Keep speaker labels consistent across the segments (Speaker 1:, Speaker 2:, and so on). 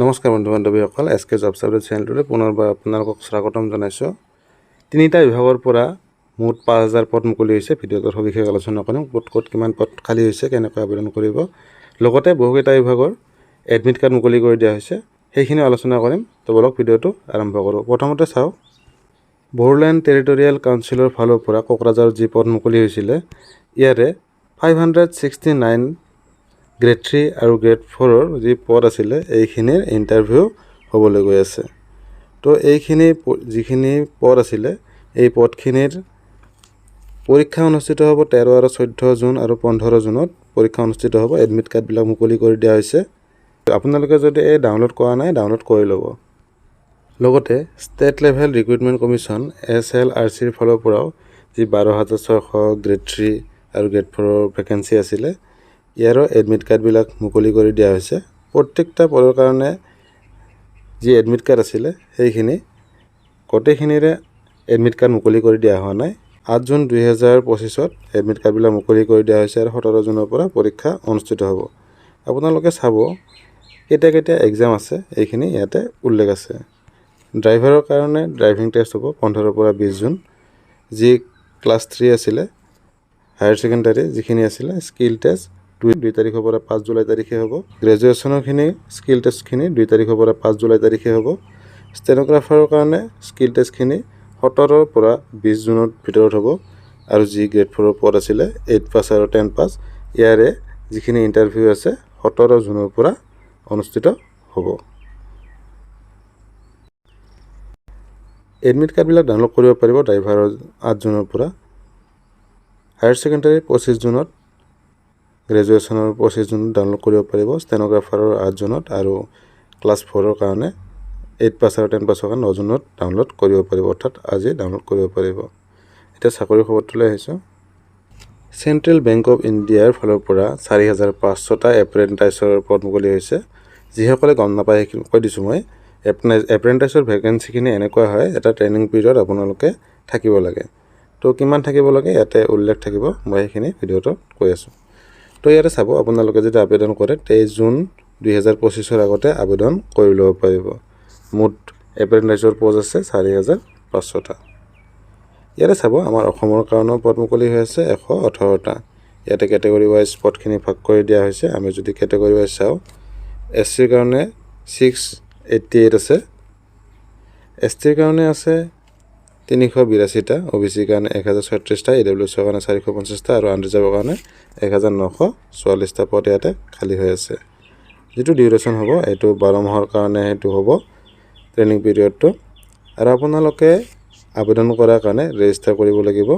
Speaker 1: নমস্কাৰ বন্ধু বান্ধৱীসকল, SK job update চেনেলটোলৈ পুনৰবাৰ আপোনালোকক স্বাগতম জনাইছোঁ। তিনিটা বিভাগৰ পৰা মুঠ 5000 পদ মুকলি হৈছে। ভিডিঅ'টোৰ সবিশেষ আলোচনা কৰিম। ক'ত কিমান পদ খালী হৈছে, কেনেকৈ আবেদন কৰিব, লগতে বহুকেইটা বিভাগৰ এডমিট কাৰ্ড মুকলি কৰি দিয়া হৈছে, সেইখিনি আলোচনা কৰিম। তো বলক ভিডিঅ'টো আৰম্ভ কৰোঁ। প্ৰথমতে চাওক, বড়োলেণ্ড টেৰিটৰিয়েল কাউন্সিলৰ ফালৰ পৰা কোকৰাঝাৰত যি পদ মুকলি হৈছিলে, ইয়াৰে 569 গ্ৰেড 3 আৰু গ্ৰেড 4ৰ যি পদ আছিলে, এইখিনিৰ ইণ্টাৰভিউ হ'বলৈ গৈ আছে। তো এইখিনি যিখিনি পদ আছিলে, এই পদখিনিৰ পৰীক্ষা অনুষ্ঠিত হ'ব 13 আৰু 14 জুন আৰু 15 জুনত পৰীক্ষা অনুষ্ঠিত হ'ব। এডমিট কাৰ্ডবিলাক মুকলি কৰি দিয়া হৈছে। আপোনালোকে যদি এই ডাউনলোড কৰা নাই, ডাউনলোড কৰি ল'ব। লগতে ষ্টেট লেভেল ৰিক্ৰুইটমেণ্ট কমিশ্যন SLRCৰ ফালৰ পৰাও যি 12,600 গ্ৰেড 3 আৰু গ্ৰেড 4ৰ ভেকেঞ্চি আছিলে, ইয়াৰো এডমিট কাৰ্ডবিলাক মুকলি কৰি দিয়া হৈছে। প্ৰত্যেকটা পদৰ কাৰণে যি এডমিট কাৰ্ড আছিলে, সেইখিনি গোটেইখিনিৰে এডমিট কাৰ্ড মুকলি কৰি দিয়া হোৱা নাই। 8 জুন 2025 এডমিট কাৰ্ডবিলাক মুকলি কৰি দিয়া হৈছে আৰু 17 জুনৰ পৰা পৰীক্ষা অনুষ্ঠিত হ'ব। আপোনালোকে চাব কেতিয়া এক্সাম আছে, এইখিনি ইয়াতে উল্লেখ আছে। ড্ৰাইভাৰৰ কাৰণে ড্ৰাইভিং টেষ্ট হ'ব 15 পৰা 20 জুন। যি ক্লাছ 3 আছিলে, হায়াৰ ছেকেণ্ডাৰী যিখিনি আছিলে, স্কিল টেষ্ট 2 তাৰিখৰ পৰা 5 জুলাই তাৰিখে হ'ব। গ্ৰেজুৱেশ্যনৰখিনি স্কিল টেষ্টখিনি 2 তাৰিখৰ পৰা 5 জুলাই তাৰিখে হ'ব। ষ্টেন'গ্ৰাফাৰৰ কাৰণে স্কিল টেষ্টখিনি 17 পৰা 20 জুনৰ ভিতৰত হ'ব। আৰু যি গ্ৰেড 4ৰ পদ আছিলে, 8 পাছ আৰু 10 পাছ, ইয়াৰে যিখিনি ইণ্টাৰভিউ আছে 17 জুনৰ পৰা অনুষ্ঠিত হ'ব। এডমিট কাৰ্ডবিলাক ডাউনলোড কৰিব পাৰিব ড্ৰাইভাৰৰ 8 জুনৰ পৰা। হায়াৰ ছেকেণ্ডাৰী 25 জুনত, গ্ৰেজুৱেশ্যনৰ 25 জুনত ডাউনলোড কৰিব পাৰিব। ষ্টেন'গ্ৰাফাৰৰ 8 জুনত আৰু ক্লাছ 4ৰ কাৰণে 8 পাছ আৰু 10 পাছৰ কাৰণে 9 জুনত ডাউনলোড কৰিব পাৰিব, অৰ্থাৎ আজি ডাউনলোড কৰিব পাৰিব। এতিয়া চাকৰি খবৰটোলৈ আহিছোঁ। চেণ্ট্ৰেল বেংক অফ ইণ্ডিয়াৰ ফালৰ পৰা 4,500টা এপ্ৰেণ্টাইছৰ পদ মুকলি হৈছে। যিসকলে গম নাপায় সেইখিনি কৈ দিছোঁ মই। এপ্ৰেণ্টাইছৰ ভেকেঞ্চিখিনি এনেকুৱা হয়, এটা ট্ৰেইনিং পিৰিয়ড আপোনালোকে থাকিব লাগে। তো কিমান থাকিব লাগে ইয়াতে উল্লেখ থাকিব, মই সেইখিনি ভিডিঅ'টো কৈ আছোঁ। তো ইয়াতে চাব, আপোনালোকে যদি আবেদন কৰে 23 জুন 2025 আগতে আবেদন কৰি ল'ব পাৰিব। মুঠ এপ্ৰেণ্টাইছৰ পদ আছে 4,500টা। ইয়াতে চাব, আমাৰ অসমৰ কাৰণেও পদ মুকলি হৈ আছে 118টা। ইয়াতে কেটেগৰী ৱাইজ পদখিনি ভাগ কৰি দিয়া হৈছে। আমি যদি কেটেগৰী ৱাইজ চাওঁ, SCৰ কাৰণে 688 আছে, STৰ কাৰণে আছে 382টা, OBCৰ কাৰণে 1036টা, EWSৰ কাৰণে 450টা আৰু আনৰিজাৰ্ভৰ কাৰণে 1944টা পদ ইয়াতে খালী হৈ আছে। যিটো ডিউৰেশ্যন হ'ব, এইটো 12 মাহৰ কাৰণে সেইটো হ'ব ট্ৰেইনিং পিৰিয়ডটো। আৰু আপোনালোকে আবেদন কৰাৰ কাৰণে ৰেজিষ্টাৰ কৰিব লাগিব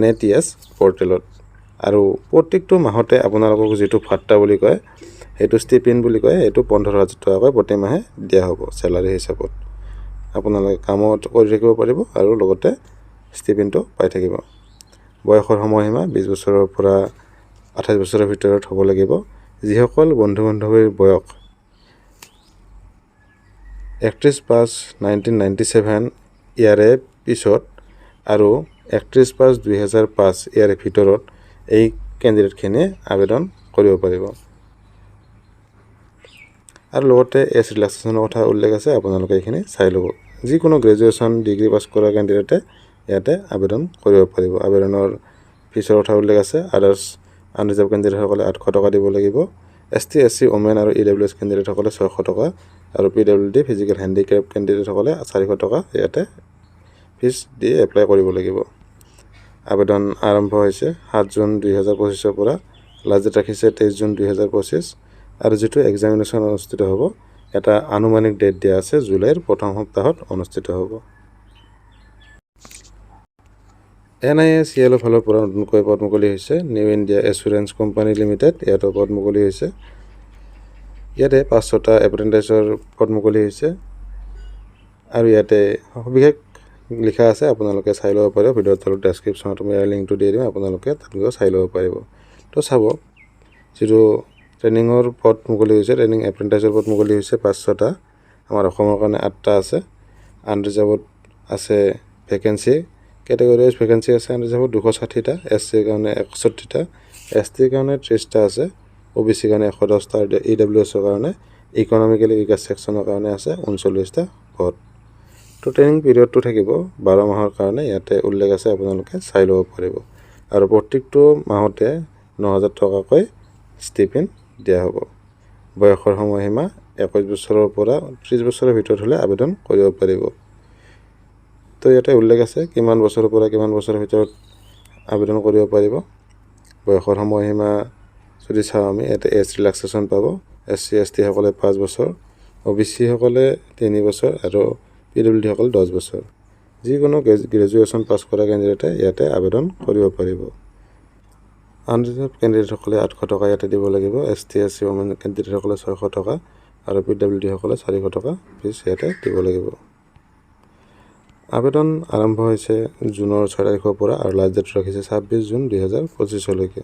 Speaker 1: NATS পৰ্টেলত। আৰু প্ৰত্যেকটো মাহতে আপোনালোকক যিটো ভাত্তা বুলি কয়, সেইটো ষ্টিপেণ্ড বুলি কয়, এইটো 15,000 টকাকৈ প্ৰতি মাহে দিয়া হ'ব চেলাৰী হিচাপত। আপোনালোকে কামত কৰি থাকিব পাৰিব আৰু লগতে ষ্টিপেণ্ডটো পাই থাকিব। বয়সৰ সময়সীমা 20 বছৰৰ পৰা 28 বছৰৰ ভিতৰত হ'ব লাগিব। যিসকল বন্ধু বান্ধৱীৰ বয়স 31/5/1997 ইয়াৰে পিছত আৰু 31/5/2005 ইয়াৰে ভিতৰত এই কেণ্ডিডেটখিনিয়ে আবেদন কৰিব পাৰিব। আৰু লগতে এজ ৰিলেক্সেশ্যনৰ কথা উল্লেখ আছে, আপোনালোকে এইখিনি চাই ল'ব। যিকোনো গ্ৰেজুৱেশ্যন ডিগ্ৰী পাছ কৰা কেণ্ডিডেটে ইয়াতে আবেদন কৰিব পাৰিব। আবেদনৰ ফিজৰ কথা উল্লেখ আছে। আদাৰ্ছ আনৰিজাৰ্ভ কেণ্ডিডেটসকলে 800 টকা দিব লাগিব। ST SC ওমেন আৰু EWS কেণ্ডিডেটসকলে 600 টকা আৰু PWD ফিজিকেল হেণ্ডিক্ৰেফ্ট কেণ্ডিডেটসকলে 400 টকা ইয়াতে ফিজ দি এপ্লাই কৰিব লাগিব। আবেদন আৰম্ভ হৈছে 7 জুন 2025 পৰা, লাষ্ট ডেট ৰাখিছে 23 জুন 2025। আৰু যিটো এক্সামিনেশ্যন অনুষ্ঠিত হ'ব, এটা আনুমানিক ডেট দিয়া আছে, জুলাইৰ প্ৰথম সপ্তাহত অনুষ্ঠিত হ'ব। NISCLৰ ফালৰ পৰা নতুনকৈ পদ মুকলি হৈছে। New India assurance company limited, ইয়াতো পদ মুকলি হৈছে। ইয়াতে 500টা এপ্ৰেণ্টাইছৰ পদ মুকলি হৈছে আৰু ইয়াতে সবিশেষ লিখা আছে, আপোনালোকে চাই ল'ব পাৰিব। ভিডিঅ'ৰ তলত ডেছক্ৰিপশ্যনত মই ইয়াৰ লিংকটো দি দিম, আপোনালোকে তাত গৈ চাই ল'ব পাৰিব। তো চাব, যিটো ট্ৰেইনিঙৰ পদ মুকলি হৈছে, ট্ৰেইনিং এপ্ৰেণ্টাইছৰ পদ মুকলি হৈছে 500টা। আমাৰ অসমৰ কাৰণে 8টা আছে। আনৰিজাৰ্ভত আছে ভেকেঞ্চি, কেটেগৰী ৱাইজ ভেকেঞ্চি আছে আনৰিজাৰ্ভত 260টা, SCৰ কাৰণে 61টা, STৰ কাৰণে 30টা আছে, OBCৰ কাৰণে 110টা আৰু EWSৰ কাৰণে ইকনমিকেলি উইকাৰ ছেকশ্যনৰ কাৰণে আছে 39টা পদ। তো ট্ৰেইনিং পিৰিয়ডটো থাকিব 12 মাহৰ কাৰণে, ইয়াতে উল্লেখ আছে, আপোনালোকে চাই ল'ব পাৰিব। আৰু প্ৰত্যেকটো মাহতে 9,000 টকাকৈ ষ্টিপেণ্ড দিয়া হ'ব। বয়সৰ সময়সীমা 21 বছৰৰ পৰা 30 বছৰৰ ভিতৰত হ'লে আবেদন কৰিব পাৰিব। তো ইয়াতে উল্লেখ আছে কিমান বছৰৰ পৰা কিমান বছৰৰ ভিতৰত আবেদন কৰিব পাৰিব। বয়সৰ সময়সীমা যদি চাওঁ আমি, ইয়াতে এজ ৰিলেক্সেশ্যন পাব। SC ST সকলে 5 বছৰ, OBC সকলে 3 বছৰ আৰু PWD সকলে 10 বছৰ। যিকোনো গ্ৰেজুৱেশ্যন পাছ কৰা কেণ্ডিডেটে ইয়াতে আবেদন কৰিব পাৰিব। আনৰিজাৰ্ভ কেণ্ডিডেটসকলে 800 টকা ইয়াতে দিব লাগিব। ST SC ওমেন কেণ্ডিডেটসকলে 600 টকা আৰু PWD সকলে 400 টকা ফিজ ইয়াতে দিব লাগিব। আবেদন আৰম্ভ হৈছে জুনৰ 6 তাৰিখৰ পৰা আৰু লাষ্ট ডেট ৰাখিছে 26 জুন 2025লৈকে।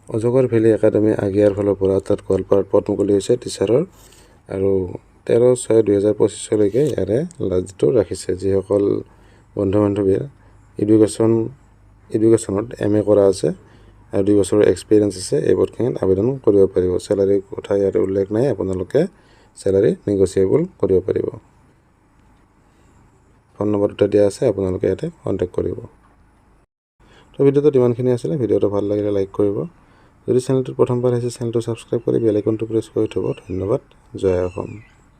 Speaker 1: অজগৰ ভেলী একাডেমী আগিয়াৰ ফালৰ পৰা অৰ্থাৎ গোৱালপাৰাত পদ মুকলি হৈছে টিচাৰৰ, আৰু 13/6/2025লৈকে ইয়াৰে লাষ্ট ডেটটো ৰাখিছে। যিসকল বন্ধু বান্ধৱীৰ এডুকেশ্যনত MA কৰা আছে আৰু 2 বছৰৰ এক্সপিৰিয়েঞ্চ আছে, এই পদখিনিত আবেদন কৰিব পাৰিব। চেলাৰীৰ কথা ইয়াতে উল্লেখ নাই, আপোনালোকে চেলাৰী নেগচিয়েবল কৰিব পাৰিব। ফোন নম্বৰ দুটা দিয়া আছে, আপোনালোকে ইয়াতে কণ্টেক্ট কৰিব। তো ভিডিঅ'টোত ইমানখিনি আছিলে। ভিডিঅ'টো ভাল লাগিলে লাইক কৰিব। যদি চেনেলটোত প্ৰথমবাৰ আহিছে চেনেলটো ছাবস্ক্ৰাইব কৰি বেল আইকনটো প্ৰেছ কৰি থ'ব। ধন্যবাদ। জয় অসম।